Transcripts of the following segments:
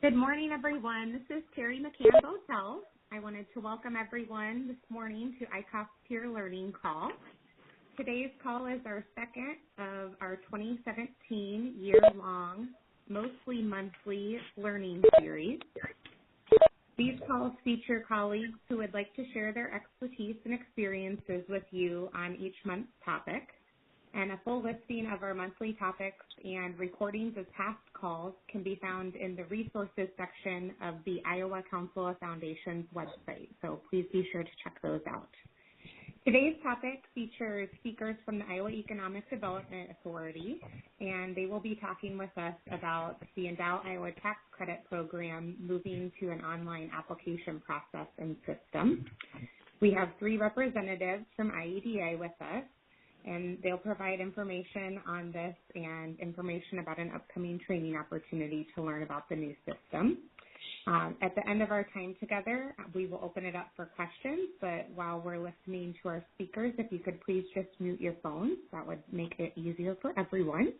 Good morning, everyone. This is Terry McCann-Botel. I wanted to welcome everyone this morning to ICOF's Peer Learning Call. Today's call is our second of our 2017 year-long, mostly monthly learning series. These calls feature colleagues who would like to share their expertise and experiences with you on each month's topic. And a full listing of our monthly topics and recordings of past calls can be found in the resources section of the Iowa Council of Foundations website, so please be sure to check those out. Today's topic features speakers from the Iowa Economic Development Authority, and they will be talking with us about the Endow Iowa Tax Credit Program moving to an online application process and system. We have three representatives from IEDA with us, and they'll provide information on this and information about an upcoming training opportunity to learn about the new system. At the end of our time together, we will open it up for questions, but while we're listening to our speakers, if you could please just mute your phones, that would make it easier for everyone.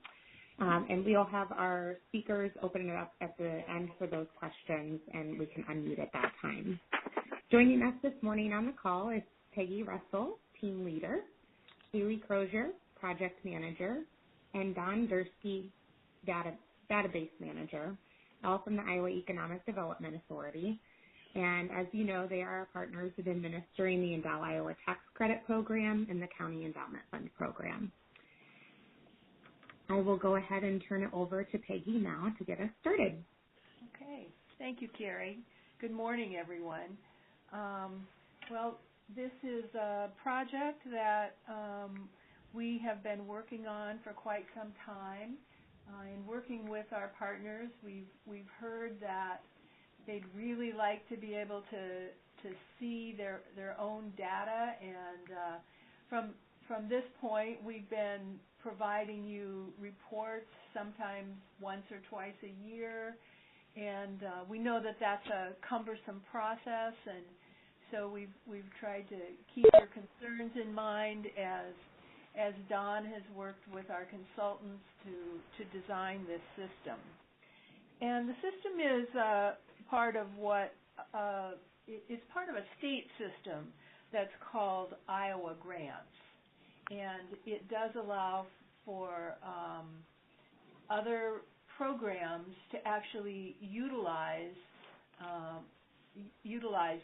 And we'll have our speakers open it up at the end for those questions, and we can unmute at that time. Joining us this morning on the call is Peggy Russell, team leader, Haley Crozier, project manager, and Don Dursky, database manager, all from the Iowa Economic Development Authority. And as you know, they are our partners in administering the Endow Iowa Tax Credit Program and the County Endowment Fund Program. I will go ahead and turn it over to Peggy now to get us started. Okay. Thank you, Carrie. Good morning, everyone. This is a project that we have been working on for quite some time. In working with our partners, we've heard that they'd really like to be able to see their own data, and from this point, we've been providing you reports sometimes once or twice a year, and we know that that's a cumbersome process, and so we've tried to keep your concerns in mind as Don has worked with our consultants to design this system. And the system is part of it's part of a state system that's called Iowa Grants, and it does allow for other programs to actually utilize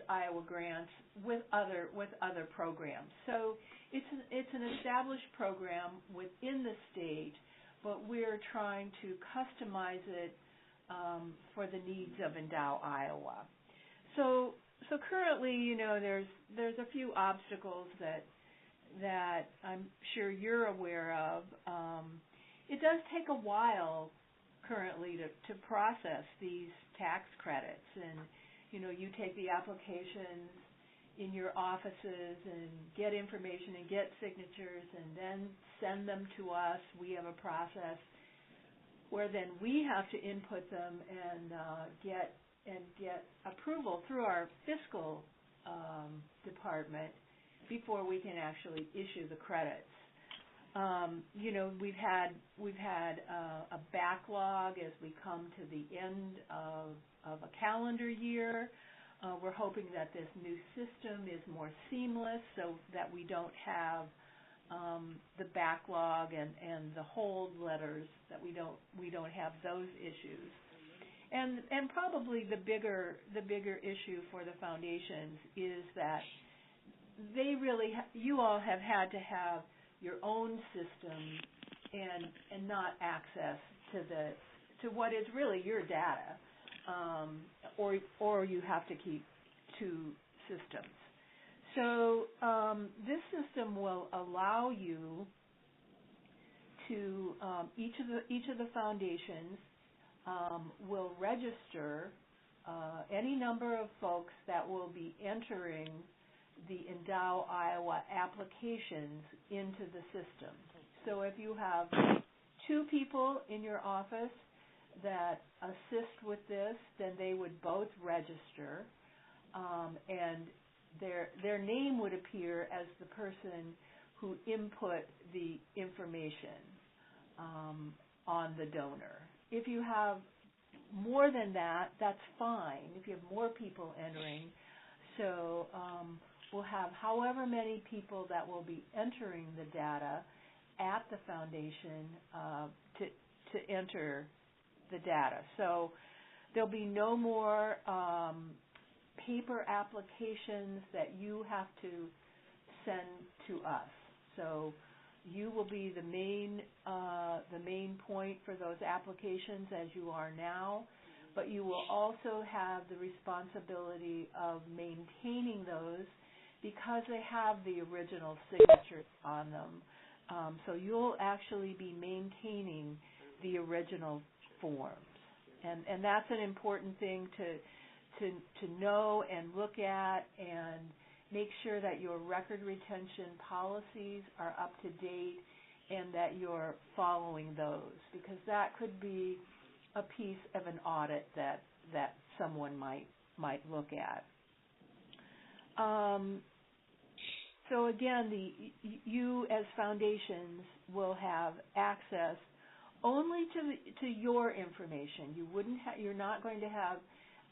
Iowa Grants with other programs. So it's an established program within the state, but we're trying to customize it for the needs of Endow, Iowa. So currently, there's a few obstacles that I'm sure you're aware of. It does take a while currently to process these tax credits, and you take the applications in your offices and get information and get signatures and then send them to us. We have a process where then we have to input them and get approval through our fiscal department before we can actually issue the credits. We've had a backlog as we come to the end of a calendar year. We're hoping that this new system is more seamless so that we don't have the backlog and the hold letters, that we don't have those issues. And probably the bigger issue for the foundations is that you all have had to have your own system and not access to what is really your data, or you have to keep two systems. So this system will allow you to each of the foundations will register any number of folks that will be entering the Endow Iowa applications into the system. So if you have two people in your office that assist with this, then they would both register, and their name would appear as the person who input the information on the donor. If you have more than that, that's fine if you have more people entering. So we'll have however many people that will be entering the data at the foundation to enter the data. So there'll be no more paper applications that you have to send to us. So you will be the main point for those applications as you are now, but you will also have the responsibility of maintaining those because they have the original signatures on them. So you'll actually be maintaining the original forms, and that's an important thing to know and look at, and make sure that your record retention policies are up to date and that you're following those, because that could be a piece of an audit that someone might look at. So again, you as foundations will have access only to your information. You're not going to have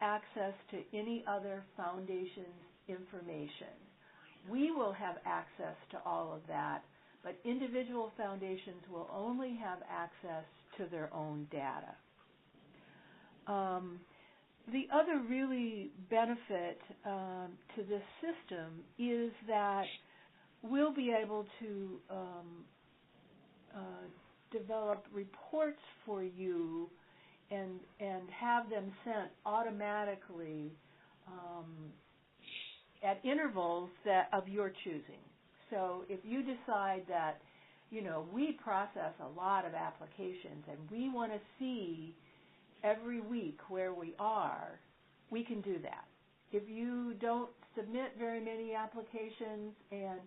access to any other foundation's information. We will have access to all of that, but individual foundations will only have access to their own data. The other really benefit to this system is that we'll be able to develop reports for you and have them sent automatically at intervals of your choosing. So if you decide that, we process a lot of applications and we want to see every week where we are, we can do that. If you don't submit very many applications and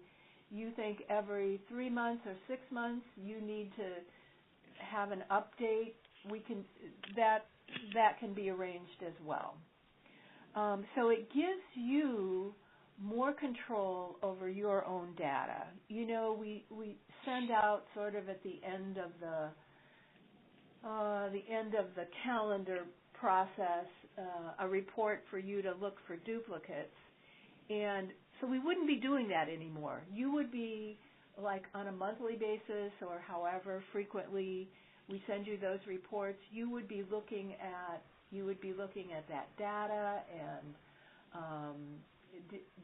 you think every 3 months or 6 months you need to have an update, that can be arranged as well. So it gives you more control over your own data. We send out sort of at the end of the calendar process a report for you to look for duplicates, and so we wouldn't be doing that anymore. You would be like on a monthly basis or however frequently we send you those reports. You would be looking at that data and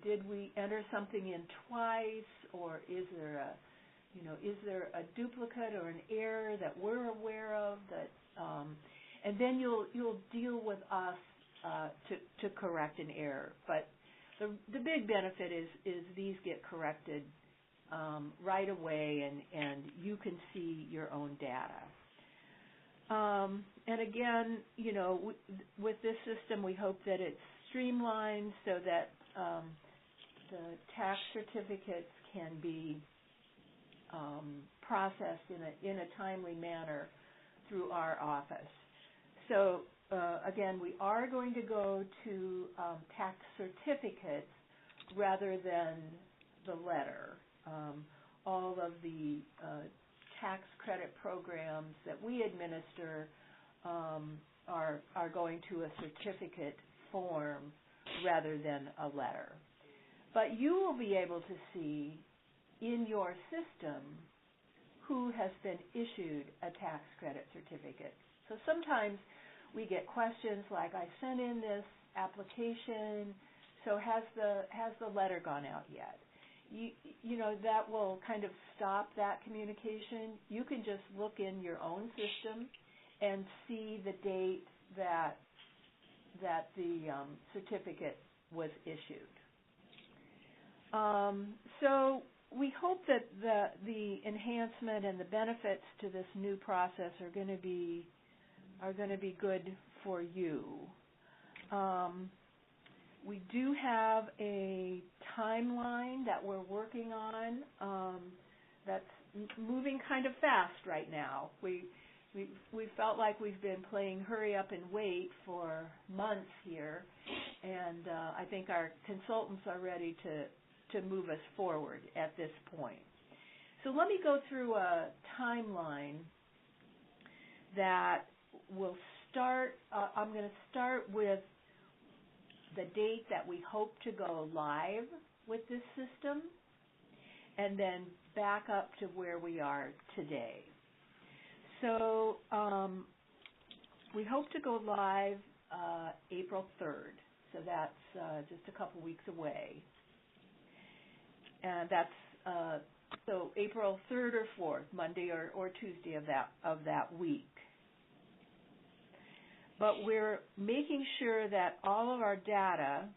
did we enter something in twice, or is there a duplicate or an error that we're aware of that, and then you'll deal with us to correct an error. But the big benefit is these get corrected right away, and you can see your own data. And again, with this system, we hope that it's streamlined so that the tax certificates can be processed in a timely manner through our office. So again, we are going to go to tax certificates rather than the letter. All of the tax credit programs that we administer are going to a certificate form rather than a letter. But you will be able to see in your system who has been issued a tax credit certificate. So sometimes we get questions like, I sent in this application, so has the letter gone out yet? That will kind of stop that communication. You can just look in your own system and see the date that the certificate was issued. So we hope that the enhancement and the benefits to this new process are going to be good for you. We do have a timeline that we're working on that's moving kind of fast right now. We felt like we've been playing hurry up and wait for months here, and I think our consultants are ready to move us forward at this point. So let me go through a timeline that will I'm going to start with the date that we hope to go live with this system, and then back up to where we are today. So we hope to go live April 3rd, so that's just a couple weeks away. And that's so April 3rd or 4th, Monday or Tuesday of that week. But we're making sure that all of our data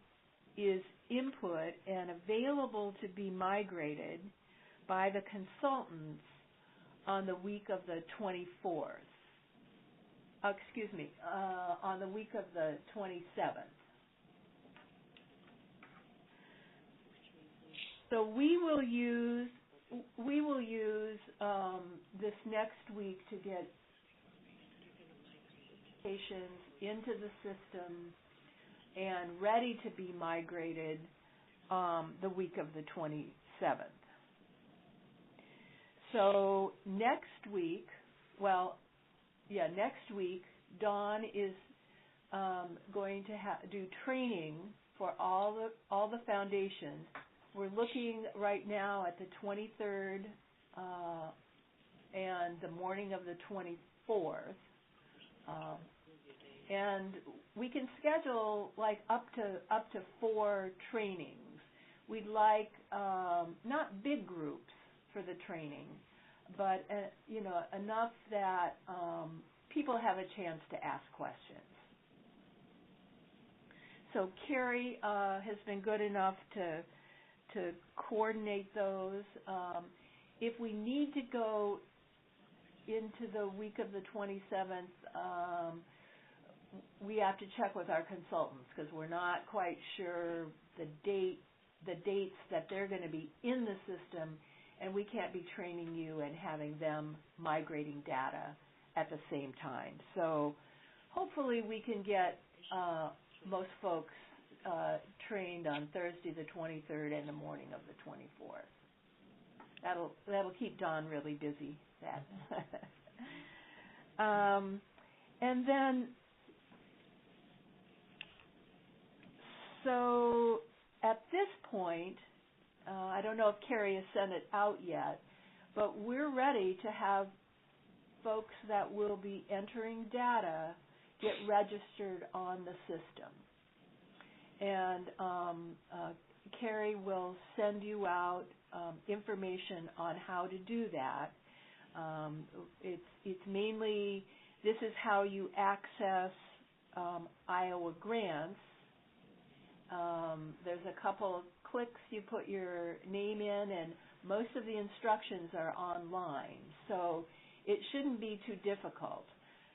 is input and available to be migrated by the consultants on the week of the 24th. On the week of the 27th. So we will use this next week to get patients into the system and ready to be migrated the week of the 27th. So next week, Dawn is going to do training for all the foundations. We're looking right now at the 23rd and the morning of the 24th. And we can schedule like up to 4 trainings. We'd like not big groups for the training, but enough that people have a chance to ask questions. So Carrie has been good enough to coordinate those. If we need to go into the week of the 27th, we have to check with our consultants because we're not quite sure the dates that they're going to be in the system, and we can't be training you and having them migrating data at the same time. So hopefully we can get most folks trained on Thursday the 23rd and the morning of the 24th. That'll keep Dawn really busy. And then, so at this point, I don't know if Carrie has sent it out yet, but we're ready to have folks that will be entering data get registered on the system. And Carrie will send you out information on how to do that. It's mainly, this is how you access Iowa grants. There's a couple of clicks, you put your name in, and most of the instructions are online. So it shouldn't be too difficult.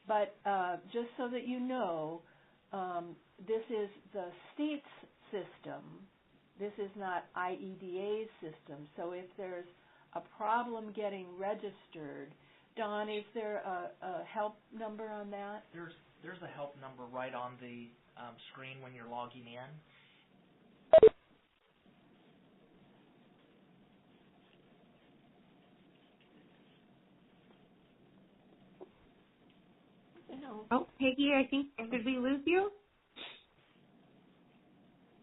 But just so that you know, this is the state's system. This is not IEDA's system. So if there's a problem getting registered, Don, is there a help number on that? There's a help number right on the screen when you're logging in. Oh, Peggy, I think, did we lose you?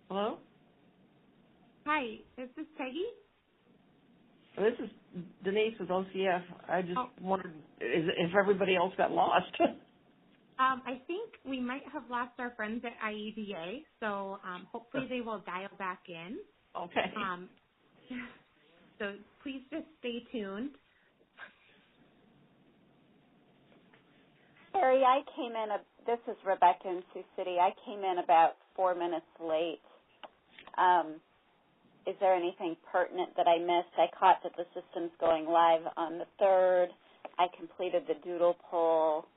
Hello? Hi, is this Peggy? This is Denise with OCF. I just wondered if everybody else got lost. I think we might have lost our friends at IEDA, so hopefully they will dial back in. Okay. So please just stay tuned. Harry, I came in, this is Rebecca in Sioux City. I came in about 4 minutes late. Is there anything pertinent that I missed? I caught that the system's going live on the 3rd. I completed the doodle poll.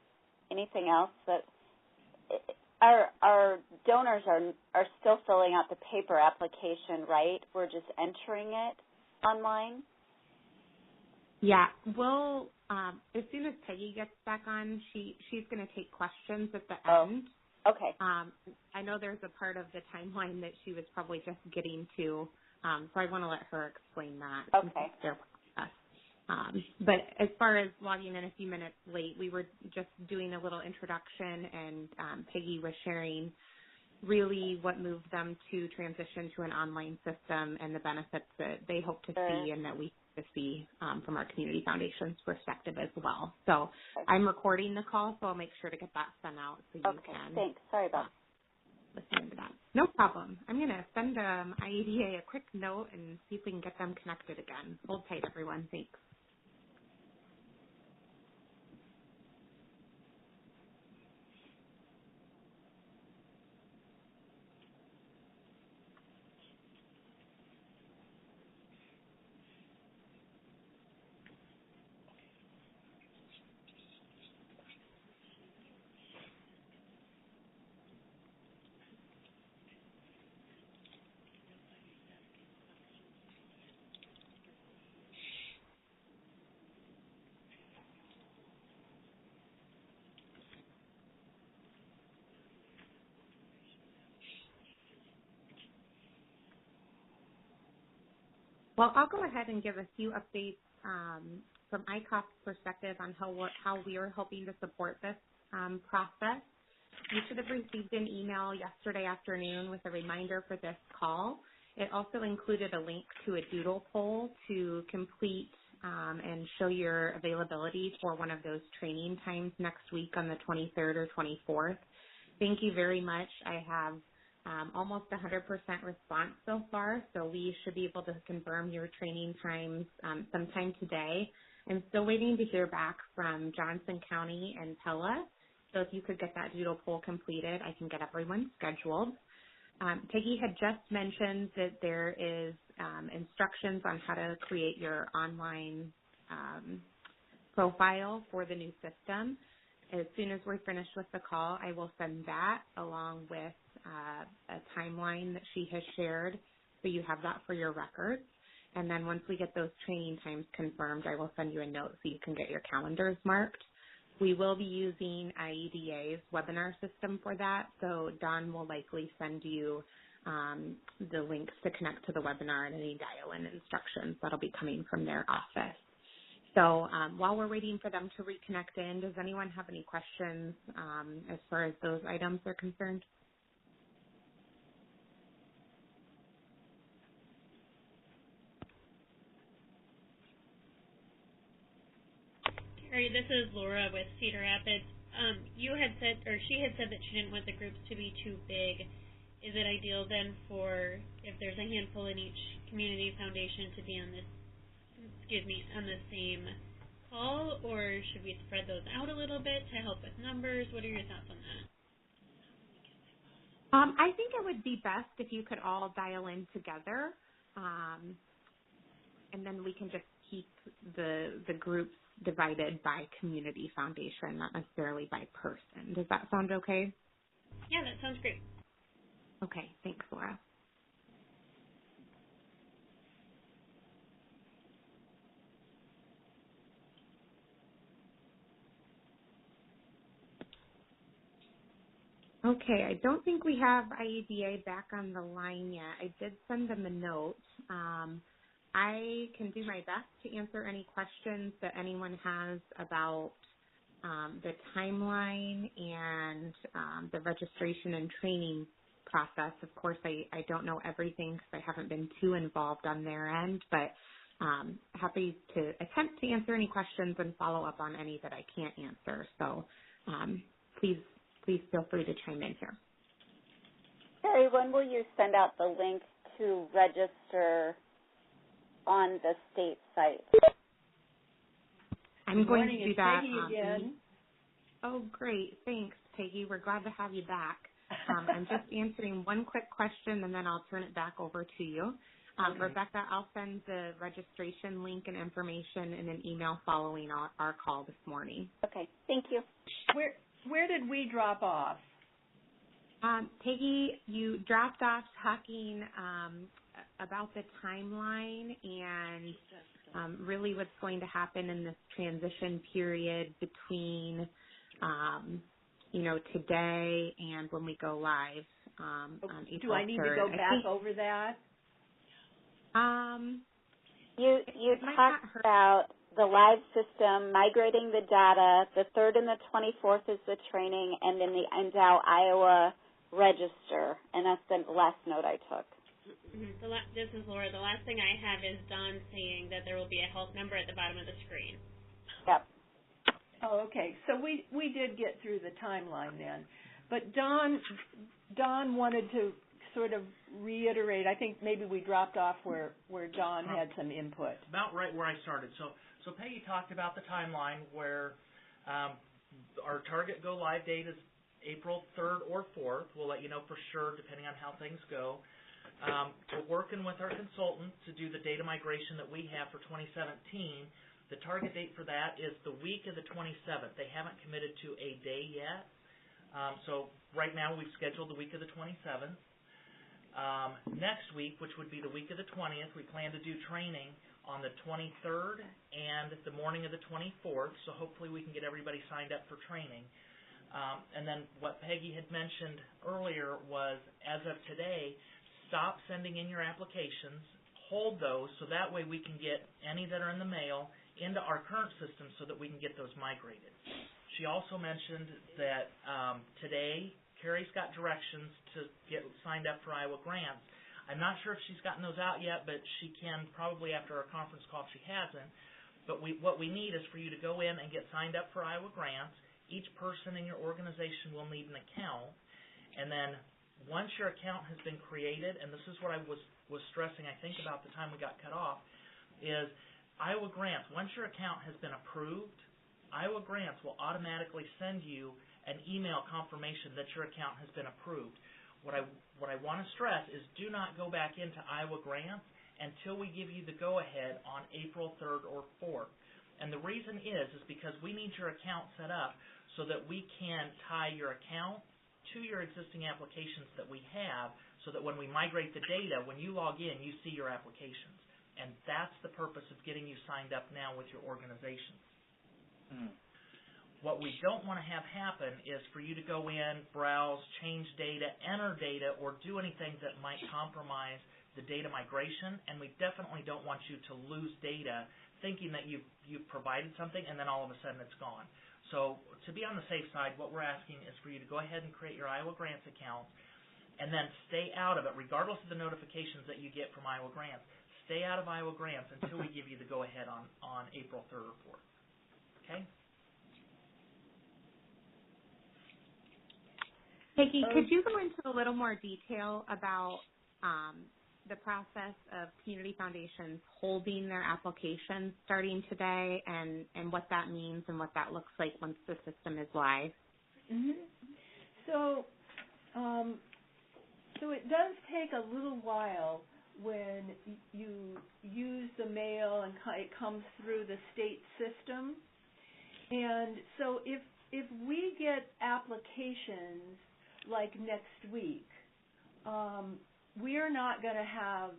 Anything else that our donors are still filling out the paper application, right? We're just entering it online? Yeah, we'll as soon as Peggy gets back on, she's going to take questions at the end. Okay. I know there's a part of the timeline that she was probably just getting to, so I want to let her explain that. Okay. Their process. But as far as logging in a few minutes late, we were just doing a little introduction, and Peggy was sharing really what moved them to transition to an online system and the benefits that they hope to see and that we hope to see from our Community Foundation's perspective as well. So I'm recording the call, so I'll make sure to get that sent out so you can. Thanks. Sorry about listen to that. No problem. I'm going to send IEDA a quick note and see if we can get them connected again. Hold tight, everyone. Thanks. Well, I'll go ahead and give a few updates from ICOP's perspective on how we are hoping to support this process. You should have received an email yesterday afternoon with a reminder for this call. It also included a link to a doodle poll to complete and show your availability for one of those training times next week on the 23rd or 24th. Thank you very much. I have almost 100% response so far, so we should be able to confirm your training times sometime today. I'm still waiting to hear back from Johnson County and Pella, so if you could get that doodle poll completed, I can get everyone scheduled. Peggy had just mentioned that there is instructions on how to create your online profile for the new system. As soon as we're finished with the call, I will send that along with a timeline that she has shared, so you have that for your records. And then once we get those training times confirmed, I will send you a note so you can get your calendars marked. We will be using IEDA's webinar system for that, so Don will likely send you the links to connect to the webinar and any dial-in instructions that'll be coming from their office. So while we're waiting for them to reconnect in, does anyone have any questions as far as those items are concerned? Terry, this is Laura with Cedar Rapids. You had said, or she had said that she didn't want the groups to be too big. Is it ideal then for, if there's a handful in each community foundation, to be on this, on the same call, or should we spread those out a little bit to help with numbers? What are your thoughts on that? I think it would be best if you could all dial in together, and then we can just keep the groups divided by community foundation, not necessarily by person. Does that sound okay? Yeah, that sounds great. Okay, thanks, Laura. Okay, I don't think we have IEDA back on the line yet. I did send them a note. I can do my best to answer any questions that anyone has about the timeline and the registration and training process. Of course, I don't know everything because I haven't been too involved on their end, but happy to attempt to answer any questions and follow up on any that I can't answer. So please feel free to chime in here. Terry, when will you send out the link to register on the state site? I'm going to do that. Peggy again. Oh, great. Thanks, Peggy. We're glad to have you back. I'm just answering one quick question, and then I'll turn it back over to you. Okay. Rebecca, I'll send the registration link and information in an email following our call this morning. Okay. Thank you. Where did we drop off? Peggy, you dropped off talking about the timeline and really what's going to happen in this transition period between, today and when we go live on April 3rd. Do I need to go back over that? You talked about the live system, migrating the data. The 3rd and the 24th is the training, and then the Endow Iowa register. And that's the last note I took. Mm-hmm. This is Laura. The last thing I have is Don saying that there will be a help number at the bottom of the screen. Yep. Oh, okay. So we did get through the timeline then. But Don wanted to sort of reiterate. I think maybe we dropped off where Don had some input. About right where I started. So Peggy talked about the timeline where our target go live date is April 3rd or 4th. We'll let you know for sure depending on how things go. We're working with our consultant to do the data migration that we have for 2017. The target date for that is the week of the 27th. They haven't committed to a day yet. So right now we've scheduled the week of the 27th. Next week, which would be the week of the 20th, we plan to do training on the 23rd and the morning of the 24th, so hopefully we can get everybody signed up for training. And then what Peggy had mentioned earlier was, as of today, stop sending in your applications, hold those, so that way we can get any that are in the mail into our current system so that we can get those migrated. She also mentioned that today Carrie's got directions to get signed up for Iowa grants. I'm not sure if she's gotten those out yet, but she can probably after our conference call if she hasn't. But what we need is for you to go in and get signed up for Iowa grants. Each person in your organization will need an account. And then once your account has been created, and this is what I was stressing, I think, about the time we got cut off, is Iowa grants, once your account has been approved, Iowa grants will automatically send you an email confirmation that your account has been approved. What I want to stress is do not go back into Iowa grants until we give you the go-ahead on April 3rd or 4th. And the reason is because we need your account set up so that we can tie your account to your existing applications that we have so that when we migrate the data, when you log in, you see your applications. And that's the purpose of getting you signed up now with your organizations. What we don't want to have happen is for you to go in, browse, change data, enter data, or do anything that might compromise the data migration, and we definitely don't want you to lose data thinking that you've provided something and then all of a sudden it's gone. So to be on the safe side, what we're asking is for you to go ahead and create your Iowa Grants account and then stay out of it, regardless of the notifications that you get from Iowa Grants. Stay out of Iowa Grants until we give you the go-ahead on April 3rd or 4th. Okay? Peggy, could you go into a little more detail about the process of community foundations holding their applications starting today and what that means and what that looks like once the system is live? So it does take a little while when you use the mail and it comes through the state system. And so if we get applications like next week, we're not going to have,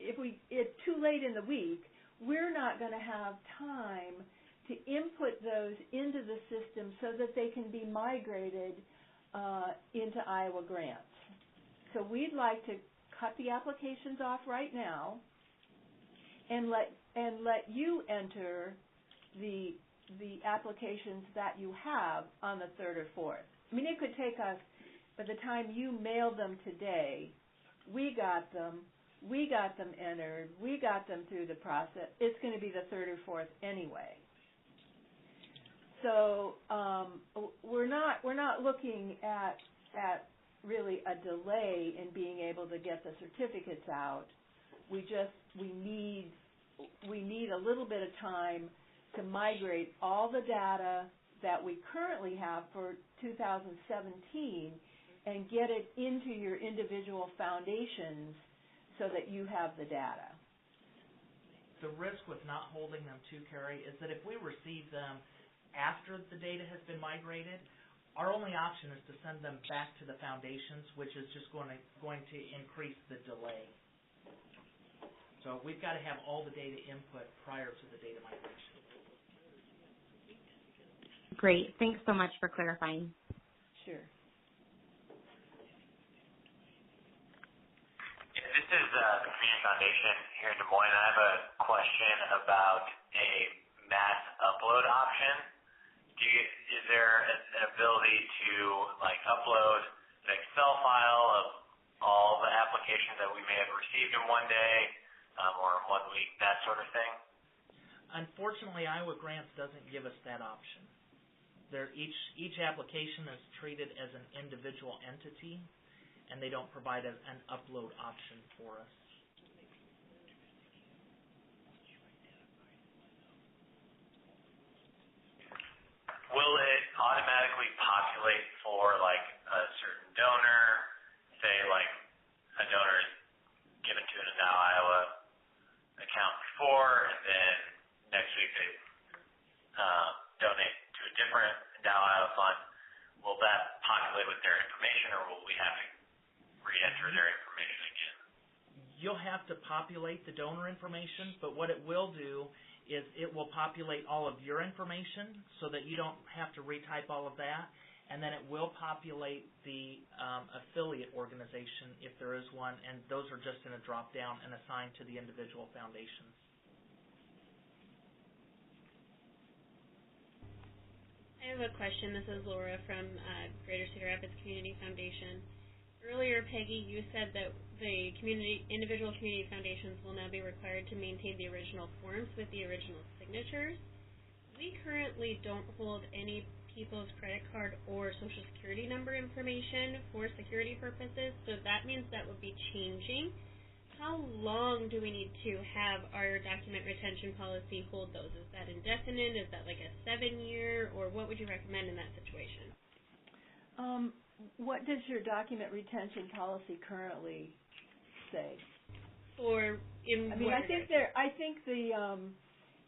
if it's too late in the week, we're not going to have time to input those into the system so that they can be migrated into Iowa Grants. So we'd like to cut the applications off right now and let you enter the applications that you have on the 3rd or 4th. I mean, it could take us, by the time you mail them today, we got them entered, we got them through the process. It's going to be the 3rd or 4th anyway. So we're not looking at really a delay in being able to get the certificates out. We need a little bit of time to migrate all the data that we currently have for 2017 and get it into your individual foundations so that you have the data. The risk with not holding them too, Carrie, is that if we receive them after the data has been migrated, our only option is to send them back to the foundations, which is just going to increase the delay. So we've got to have all the data input prior to the data migration. Great. Thanks so much for clarifying. Sure. This is the Community Foundation here in Des Moines. I have a question about upload option. Is there an ability to like upload an Excel file of all the applications that we may have received in one day or in 1 week, that sort of thing? Unfortunately, Iowa Grants doesn't give us that option. Each application is treated as an individual entity, and they don't provide an upload option for us. Will it automatically populate for like a certain donor, say like a donor is given to an Endow Iowa account before, and then next week they donate to a different Endow Iowa fund? Will that populate with their information, or will we have to re-enter their information again? You'll have to populate the donor information, but what it will do is it will populate all of your information so that you don't have to retype all of that, and then it will populate the affiliate organization if there is one, and those are just in a drop-down and assigned to the individual foundations. I have a question. This is Laura from Greater Cedar Rapids Community Foundation. Earlier, Peggy, you said that the individual community foundations will now be required to maintain the original forms with the original signatures. We currently don't hold any people's credit card or social security number information for security purposes, so that means that would be changing. How long do we need to have our document retention policy hold those? Is that indefinite? Is that like a 7-year? Or what would you recommend in that situation? What does your document retention policy currently say? I think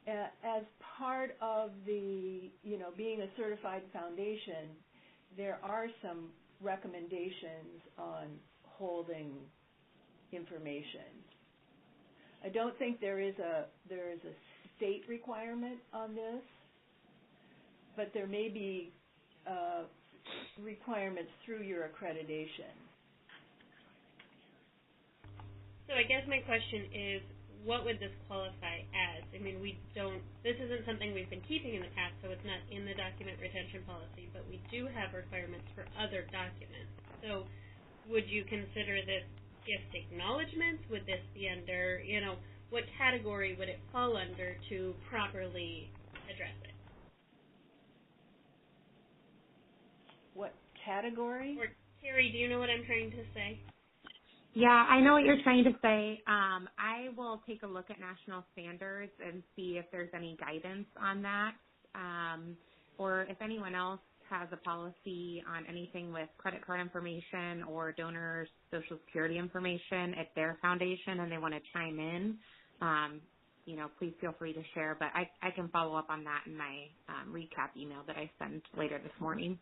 as part of the being a certified foundation, there are some recommendations on holding information. I don't think there is a state requirement on this, but there may be requirements through your accreditation. So I guess my question is, what would this qualify as? I mean, this isn't something we've been keeping in the past, so it's not in the document retention policy, but we do have requirements for other documents. So would you consider this gift acknowledgments? Would this be under, what category would it fall under to properly address it? What category? Or Terry, do you know what I'm trying to say? Yeah, I know what you're trying to say. I will take a look at national standards and see if there's any guidance on that, or if anyone else has a policy on anything with credit card information or donors' social security information at their foundation and they want to chime in, please feel free to share. But I can follow up on that in my recap email that I send later this morning.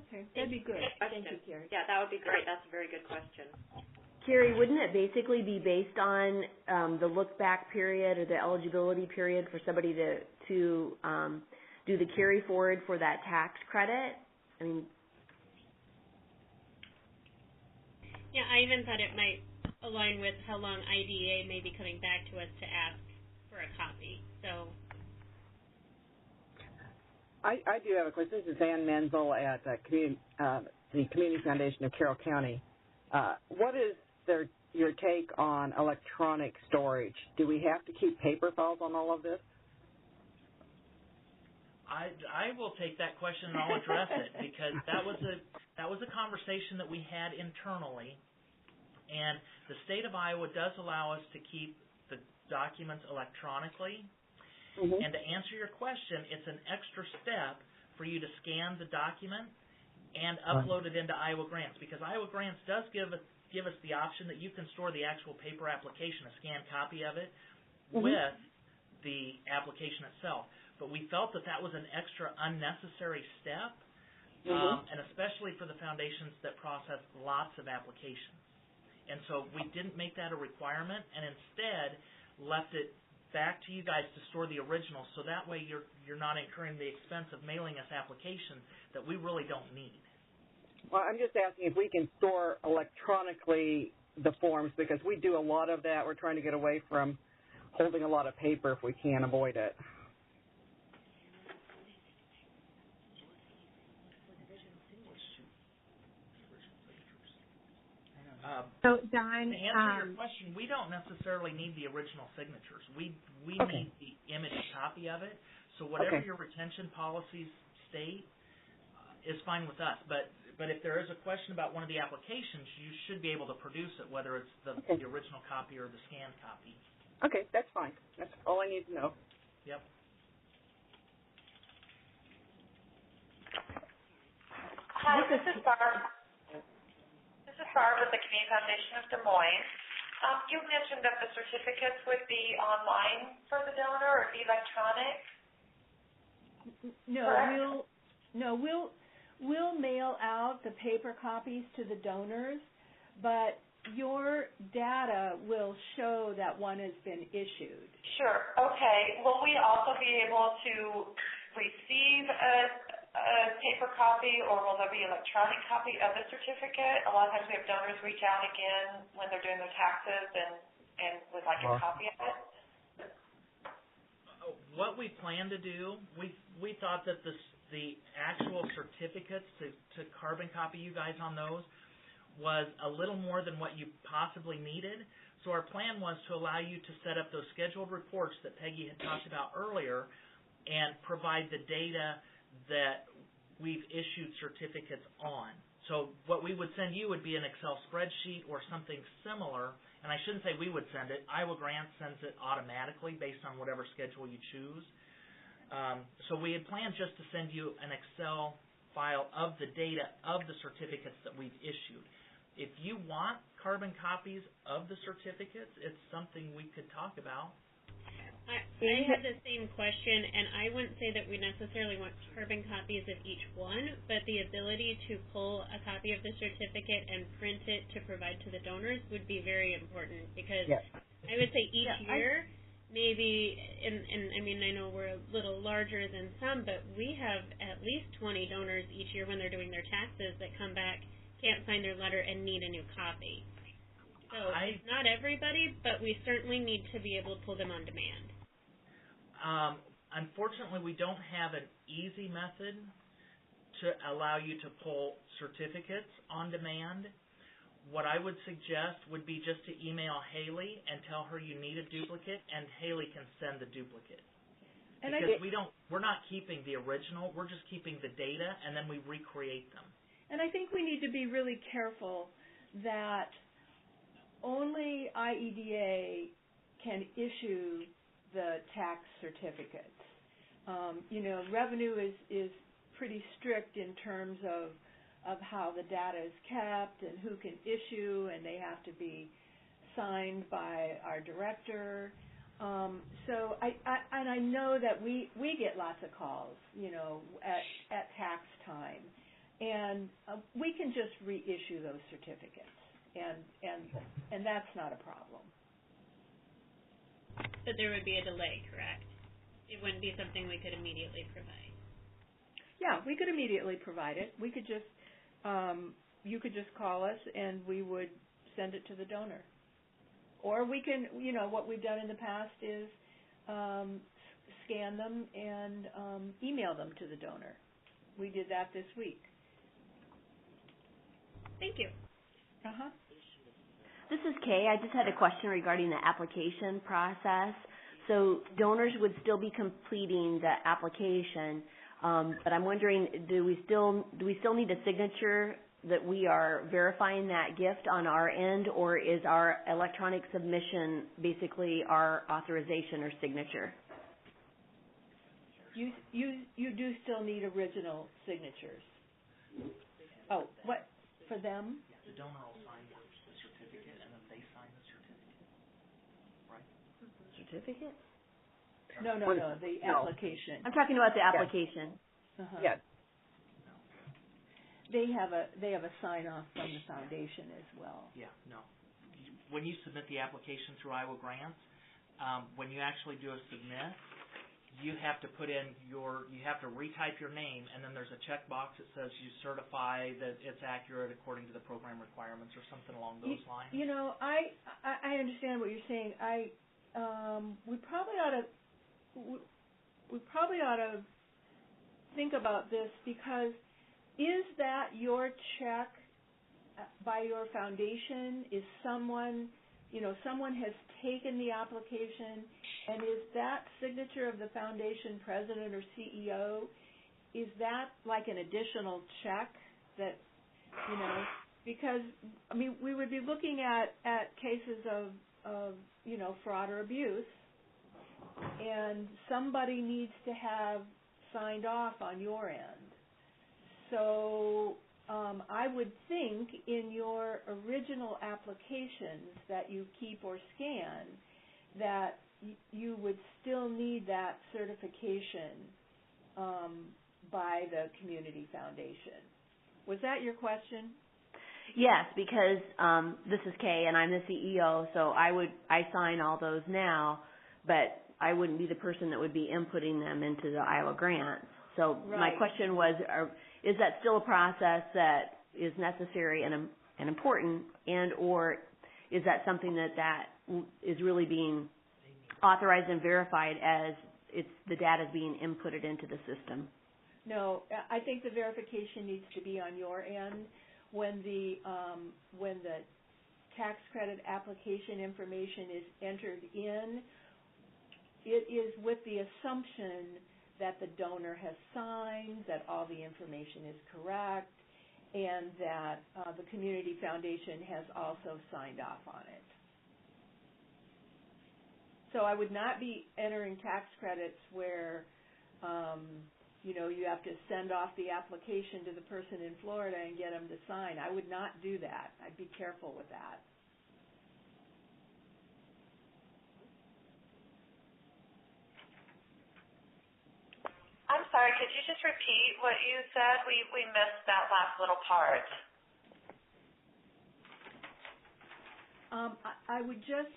Okay, that'd be good. Thank you, Carrie. Yeah, that would be great. That's a very good question. Carrie, wouldn't it basically be based on the look-back period or the eligibility period for somebody to do the carry forward for that tax credit? I mean, yeah, I even thought it might align with how long IDEA may be coming back to us to ask for a copy. So. I do have a question. This is Ann Menzel at the Community Foundation of Carroll County. What is your take on electronic storage? Do we have to keep paper files on all of this? I will take that question and I'll address it because that was a conversation that we had internally, and the state of Iowa does allow us to keep the documents electronically. Mm-hmm. And to answer your question, it's an extra step for you to scan the document and upload it into Iowa Grants, because Iowa Grants does give us the option that you can store the actual paper application, a scanned copy of it, with the application itself. But we felt that was an extra unnecessary step, and especially for the foundations that process lots of applications. And so we didn't make that a requirement, and instead left it back to you guys to store the original, so that way you're not incurring the expense of mailing us applications that we really don't need. Well, I'm just asking if we can store electronically the forms, because we do a lot of that. We're trying to get away from holding a lot of paper if we can avoid it. Don. To answer your question, we don't necessarily need the original signatures. We need the image copy of it. So whatever your retention policies state is fine with us. But if there is a question about one of the applications, you should be able to produce it, whether it's the original copy or the scanned copy. Okay, that's fine. That's all I need to know. Yep. Hi, this is Barb. This is Barb with the Community Foundation of Des Moines. You mentioned that the certificates would be online for the donor or electronic. We'll mail out the paper copies to the donors, but your data will show that one has been issued. Sure. Okay. Will we also be able to receive a paper copy, or will there be an electronic copy of the certificate? A lot of times we have donors reach out again when they're doing their taxes and would like a copy of it. What we plan to do, we thought that the actual certificates to carbon copy you guys on those was a little more than what you possibly needed. So our plan was to allow you to set up those scheduled reports that Peggy had talked about earlier and provide the data that we've issued certificates on. So what we would send you would be an Excel spreadsheet or something similar, and I shouldn't say we would send it. Iowa Grants sends it automatically based on whatever schedule you choose. So we had planned just to send you an Excel file of the data of the certificates that we've issued. If you want carbon copies of the certificates, it's something we could talk about. I had the same question, and I wouldn't say that we necessarily want carbon copies of each one, but the ability to pull a copy of the certificate and print it to provide to the donors would be very important, because I would say each year, maybe, and I mean, I know we're a little larger than some, but we have at least 20 donors each year when they're doing their taxes that come back, can't sign their letter, and need a new copy. So it's not everybody, but we certainly need to be able to pull them on demand. Unfortunately, we don't have an easy method to allow you to pull certificates on demand. What I would suggest would be just to email Haley and tell her you need a duplicate, and Haley can send the duplicate. Because we're not keeping the original, we're just keeping the data, and then we recreate them. And I think we need to be really careful that only IEDA can issue the tax certificates. Revenue is pretty strict in terms of how the data is kept and who can issue, and they have to be signed by our director. So I know that we get lots of calls, at tax time, and we can just reissue those certificates, and that's not a problem. But there would be a delay, correct? It wouldn't be something we could immediately provide. Yeah, we could immediately provide it. We could just, you could just call us and we would send it to the donor. Or we can, what we've done in the past is scan them and email them to the donor. We did that this week. Thank you. Uh-huh. This is Kay. I just had a question regarding the application process. So donors would still be completing the application, but I'm wondering, do we still need a signature that we are verifying that gift on our end, or is our electronic submission basically our authorization or signature? You do still need original signatures. Oh, what, for them? The donor will sign the certificate, and then they sign the certificate, right? Certificate? No, the application. I'm talking about the application. Uh-huh. Yes. They have a sign-off from the foundation as well. Yeah, no. When you submit the application through Iowa Grants, when you actually do a submit, you have to put in you have to retype your name, and then there's a checkbox that says you certify that it's accurate according to the program requirements or something along those lines. I understand what you're saying. We probably ought to think about this, because is that your check by your foundation? Is someone, someone has taken the application, and is that signature of the foundation president or CEO, is that like an additional check that, because, we would be looking at cases of fraud or abuse, and somebody needs to have signed off on your end. So I would think in your original applications that you keep or scan that you would still need that certification by the community foundation. Was that your question? Yes, because this is Kay and I'm the CEO, so I sign all those now, but I wouldn't be the person that would be inputting them into the Iowa grants. So my question was, is that still a process that is necessary and important, and or is that something that is really being authorized and verified as the data is being inputted into the system? No, I think the verification needs to be on your end. When the tax credit application information is entered in, it is with the assumption that the donor has signed, that all the information is correct, and that the community foundation has also signed off on it. So I would not be entering tax credits where you have to send off the application to the person in Florida and get them to sign. I would not do that. I'd be careful with that. I'm sorry, could you just repeat what you said? We missed that last little part. I would just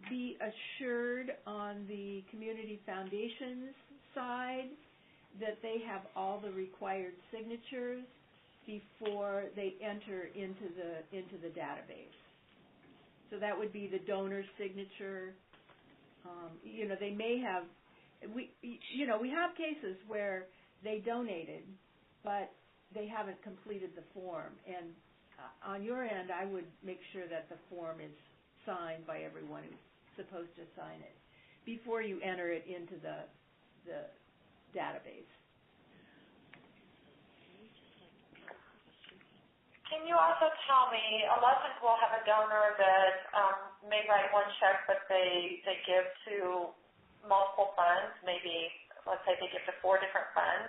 be assured on the community foundation's side that they have all the required signatures before they enter into the database. So that would be the donor's signature. They may have. We have cases where they donated, but they haven't completed the form. And on your end, I would make sure that the form is signed by everyone who's supposed to sign it before you enter it into the database. Can you also tell me, a lot of times we'll have a donor that may write one check, but they give to multiple funds, maybe, let's say they give to 4 different funds.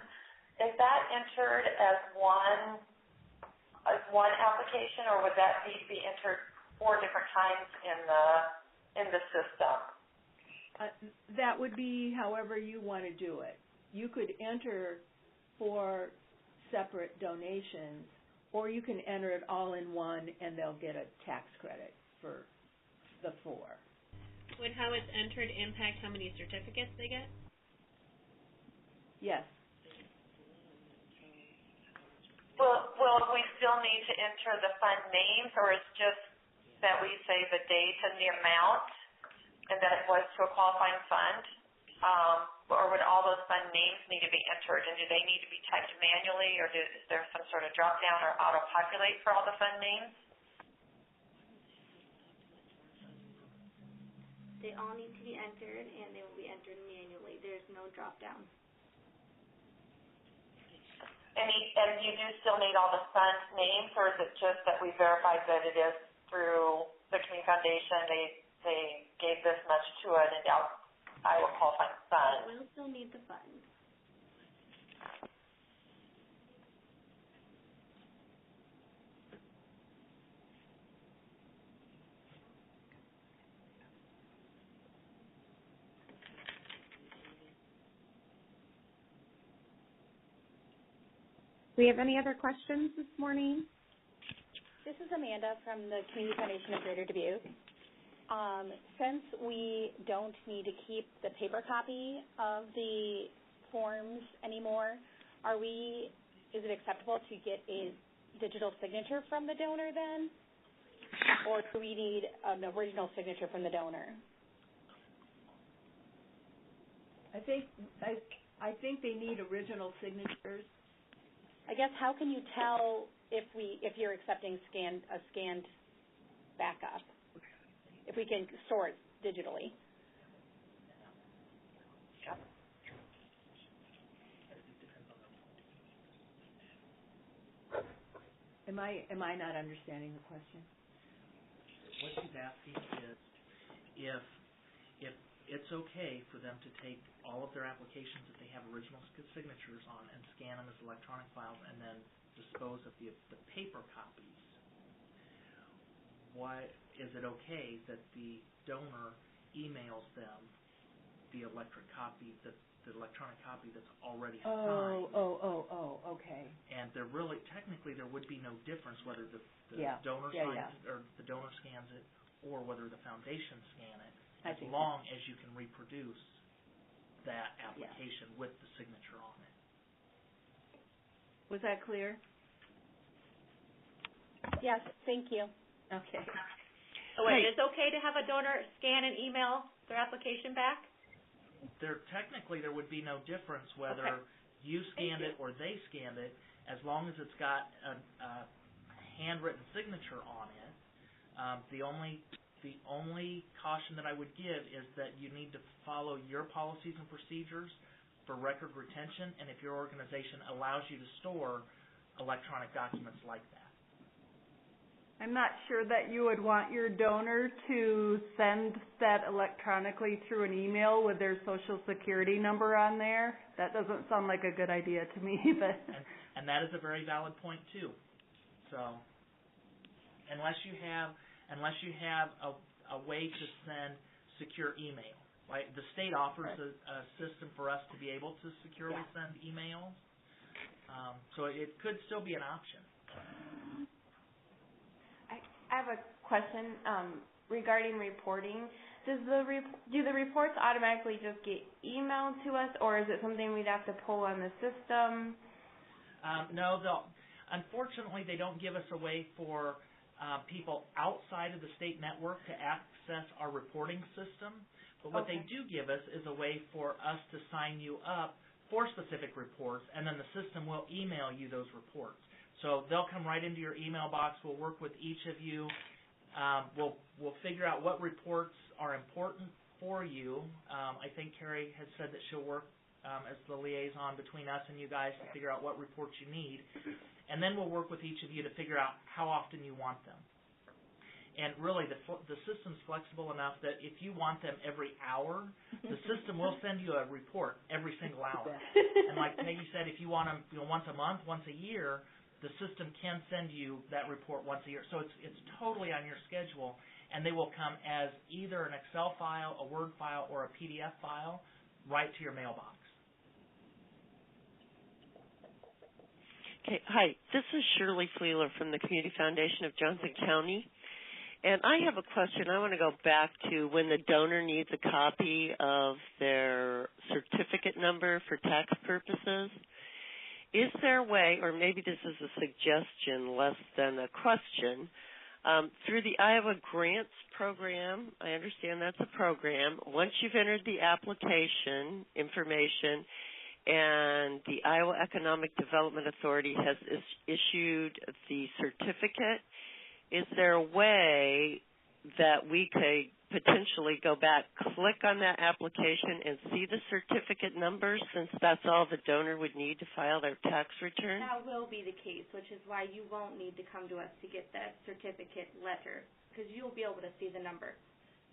Is that entered as one application, or would that need to be entered 4 different times in the system? That would be however you want to do it. You could enter 4 separate donations, or you can enter it all in one and they'll get a tax credit for the 4. Would how it's entered impact how many certificates they get? Yes. Will we still need to enter the fund names, or it's just that we say the date and the amount and that it was to a qualifying fund? Or would all those fund names need to be entered, and do they need to be typed manually, or is there some sort of drop-down or auto-populate for all the fund names? They all need to be entered, and they will be entered manually. There's no drop-down. And you do still need all the fund names, or is it just that we verified that it is through the Community Foundation, they gave this much to an endowed Iowa qualifying fund? We'll still need the funds. Do we have any other questions this morning? This is Amanda from the Community Foundation of Greater Dubuque. Since we don't need to keep the paper copy of the forms anymore, is it acceptable to get a digital signature from the donor then? Or do we need an original signature from the donor? I think they need original signatures. I guess how can you tell if you're accepting a scanned backup, if we can store it digitally. Am I not understanding the question? What she's asking is if it's okay for them to take all of their applications that they have original signatures on and scan them as electronic files and then dispose of the paper copies. Why is it okay that the donor emails them the electronic copy that's already signed? Okay. And technically there would be no difference whether the donor signs it or the donor scans it or whether the foundation scan it, as long as you can reproduce that application with the signature on it. Was that clear? Yes, thank you. Okay. So wait, it's okay to have a donor scan and email their application back? Technically there would be no difference whether you scanned it or they scanned it, as long as it's got a handwritten signature on it. The only caution that I would give is that you need to follow your policies and procedures for record retention, and if your organization allows you to store electronic documents like that. I'm not sure that you would want your donor to send that electronically through an email with their social security number on there. That doesn't sound like a good idea to me, but and that is a very valid point too. So unless you have a way to send secure email, right? The state offers a system for us to be able to securely send emails, so it could still be an option. I have a question regarding reporting. Do the reports automatically just get emailed to us, or is it something we'd have to pull on the system? No, unfortunately, they don't give us a way for people outside of the state network to access our reporting system. But what they do give us is a way for us to sign you up for specific reports, and then the system will email you those reports. So they'll come right into your email box. We'll work with each of you. We'll figure out what reports are important for you. I think Carrie has said that she'll work as the liaison between us and you guys to figure out what reports you need. And then we'll work with each of you to figure out how often you want them. And really, the system's flexible enough that if you want them every hour, the system will send you a report every single hour. And like Peggy said, if you want them once a month, once a year, the system can send you that report once a year. So it's totally on your schedule, and they will come as either an Excel file, a Word file, or a PDF file right to your mailbox. Okay, hi. This is Shirley Fleeler from the Community Foundation of Johnson County. And I have a question. I want to go back to when the donor needs a copy of their certificate number for tax purposes. Is there a way, or maybe this is a suggestion less than a question, through the Iowa Grants Program, I understand that's a program, once you've entered the application information and the Iowa Economic Development Authority has issued the certificate, is there a way that we could potentially go back, click on that application, and see the certificate numbers, since that's all the donor would need to file their tax return? That will be the case, which is why you won't need to come to us to get that certificate letter, because you'll be able to see the number.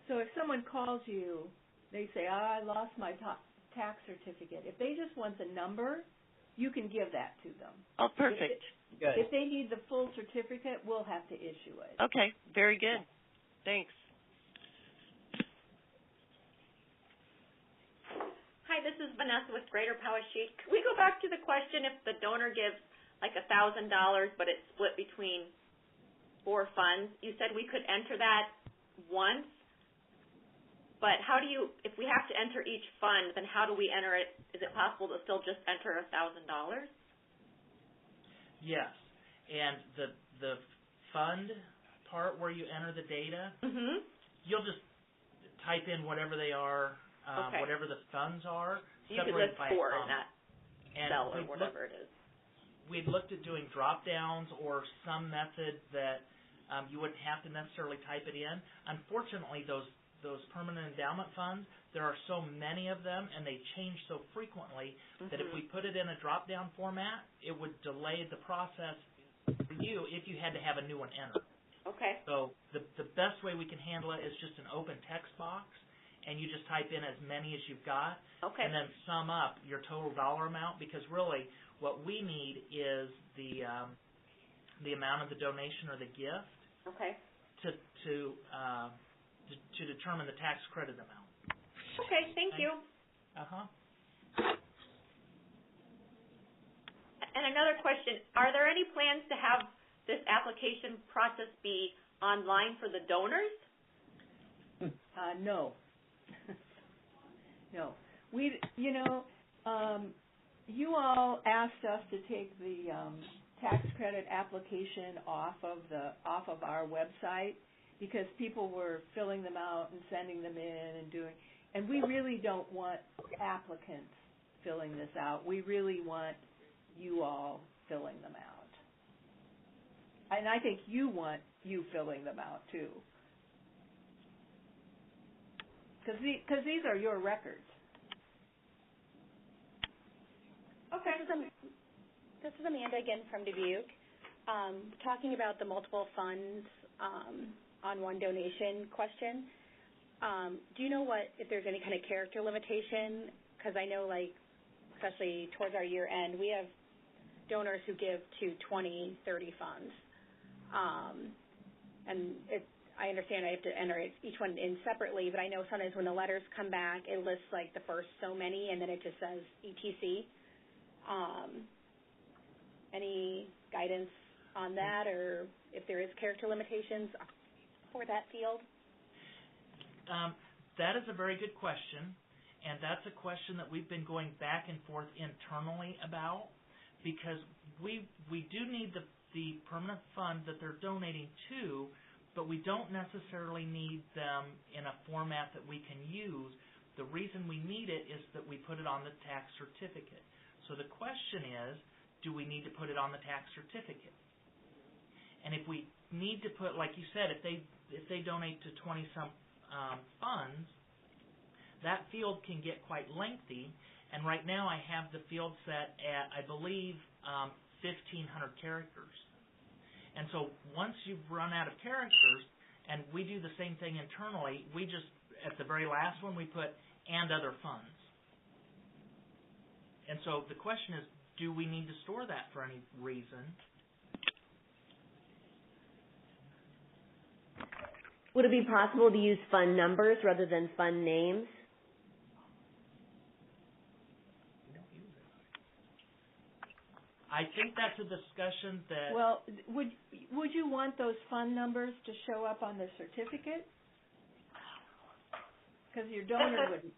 So if someone calls you, they say, I lost my tax certificate. If they just want the number, you can give that to them. Oh, perfect. Good. If they need the full certificate, we'll have to issue it. Okay, very good. Thanks. Hi, this is Vanessa with Greater Powesheet. Could we go back to the question if the donor gives like $1,000, but it's split between 4 funds? You said we could enter that once, but how do you, if we have to enter each fund, then how do we enter it? Is it possible to still just enter $1,000? Yes, and the fund part where you enter the data, you'll just type in whatever they are. Whatever the funds are, you could list 4 in that cell or whatever it is. we'd looked at doing drop downs or some method that you wouldn't have to necessarily type it in. Unfortunately, those permanent endowment funds, there are so many of them and they change so frequently that if we put it in a drop down format, it would delay the process for you if you had to have a new one entered. Okay. So the best way we can handle it is just an open text box, and you just type in as many as you've got, okay, and then sum up your total dollar amount, because really what we need is the amount of the donation or the gift, okay, to determine the tax credit amount. Okay, thank you. And another question, are there any plans to have this application process be online for the donors? No. No. We, you all asked us to take the tax credit application off of our website because people were filling them out and sending them in and we really don't want applicants filling this out. We really want you all filling them out. And I think you want you filling them out too. Because these are your records. Okay. This is Amanda again from Dubuque. Talking about the multiple funds on one donation question. Do you know if there's any kind of character limitation? Because I know, especially towards our year end, we have donors who give to 20, 30 funds. And I understand I have to enter each one in separately, but I know sometimes when the letters come back, it lists the first so many, and then it just says ETC. Any guidance on that, or if there is character limitations for that field? That is a very good question, and that's a question that we've been going back and forth internally about, because we do need the permanent fund that they're donating to, but we don't necessarily need them in a format that we can use. The reason we need it is that we put it on the tax certificate. So the question is, do we need to put it on the tax certificate? And if we need to put, like you said, if they donate to 20-some funds, that field can get quite lengthy, and right now I have the field set at, I believe, 1,500 characters. And so once you've run out of characters, and we do the same thing internally, we just, at the very last one, we put, and other funds. And so the question is, do we need to store that for any reason? Would it be possible to use fund numbers rather than fund names? I think that's a discussion that... Well, would you want those fund numbers to show up on the certificate? Because your donor wouldn't.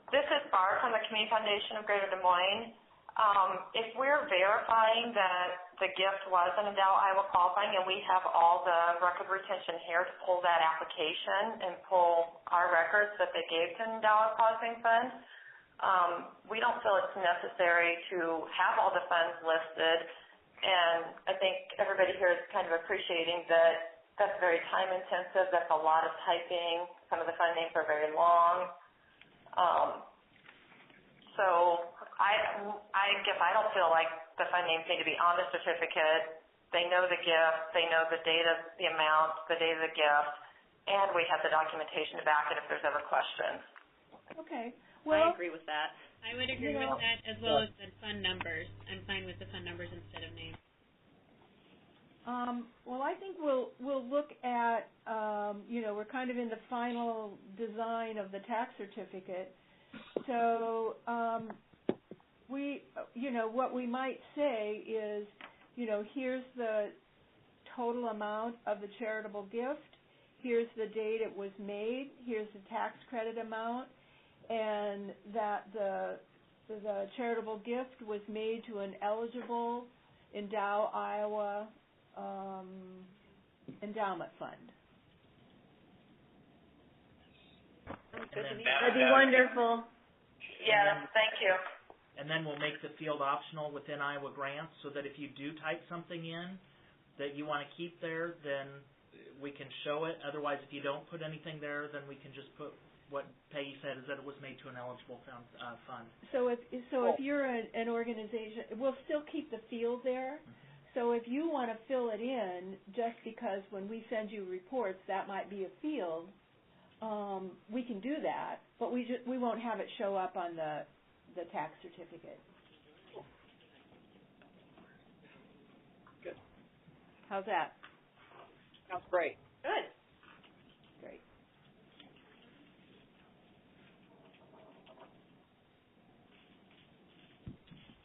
This is Barb from the Community Foundation of Greater Des Moines. If we're verifying that the gift was an Endow Iowa qualifying and we have all the record retention here to pull that application and pull our records that they gave to an Endow Iowa qualifying fund, we don't feel it's necessary to have all the funds listed. And I think everybody here is kind of appreciating that that's very time intensive. That's a lot of typing. Some of the fund names are very long. So I guess I don't feel like the fund names need to be on the certificate. They know the gift, they know the date of the amount, the date of the gift, and we have the documentation to back it if there's ever questions. Okay. Well, I agree with that. I would agree with that, as well as the fund numbers. I'm fine with the fund numbers instead of names. Well, I think we'll look at, we're kind of in the final design of the tax certificate. So what we might say is, here's the total amount of the charitable gift, here's the date it was made, here's the tax credit amount, and that the charitable gift was made to an eligible Endow Iowa endowment fund. That'd be wonderful. Yeah, thank you. and then we'll make the field optional within Iowa Grants so that if you do type something in that you want to keep there, then we can show it. Otherwise, if you don't put anything there, then we can just put what Peggy said is that it was made to an eligible fund. So if you're an organization, we'll still keep the field there. So if you want to fill it in, just because when we send you reports that might be a field, we can do that, but we won't have it show up on the tax certificate. Good. How's that? Sounds great. Good. Great.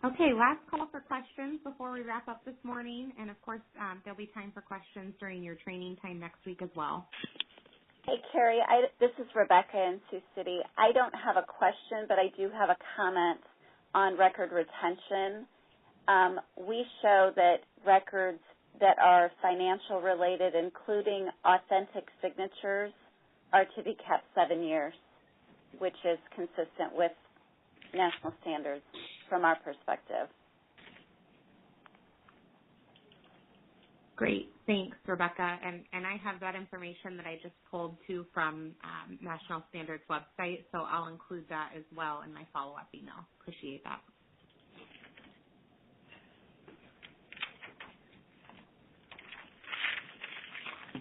Okay, last call for questions before we wrap up this morning, and of course there'll be time for questions during your training time next week as well. Hey, Carrie, this is Rebecca in Sioux City. I don't have a question, but I do have a comment on record retention. We show that records that are financial related, including authentic signatures, are to be kept 7 years, which is consistent with national standards from our perspective. Great. Thanks, Rebecca. And I have that information that I just pulled too from National Standards website, so I'll include that as well in my follow-up email. Appreciate that.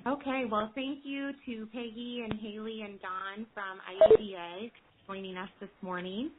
Okay, well, thank you to Peggy and Haley and Don from IEDA joining us this morning.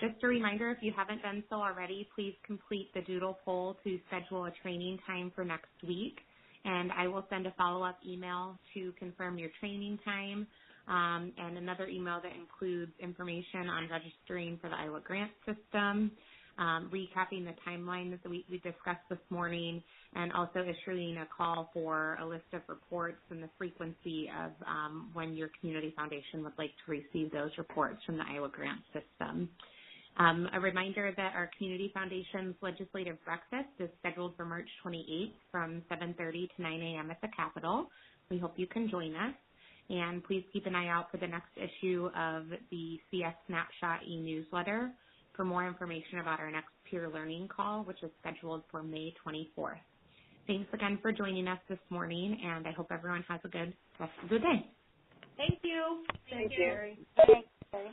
Just a reminder, if you haven't done so already, please complete the doodle poll to schedule a training time for next week. And I will send a follow-up email to confirm your training time and another email that includes information on registering for the Iowa Grant System, recapping the timeline that we discussed this morning, and also issuing a call for a list of reports and the frequency of when your community foundation would like to receive those reports from the Iowa Grant System. A reminder that our Community Foundation's legislative breakfast is scheduled for March 28th from 7:30 to 9 a.m. at the Capitol. We hope you can join us. And please keep an eye out for the next issue of the CS Snapshot e-newsletter for more information about our next peer learning call, which is scheduled for May 24th. Thanks again for joining us this morning, and I hope everyone has a good rest of the day. Thank you. Thank you, Gary. Thanks, Gary.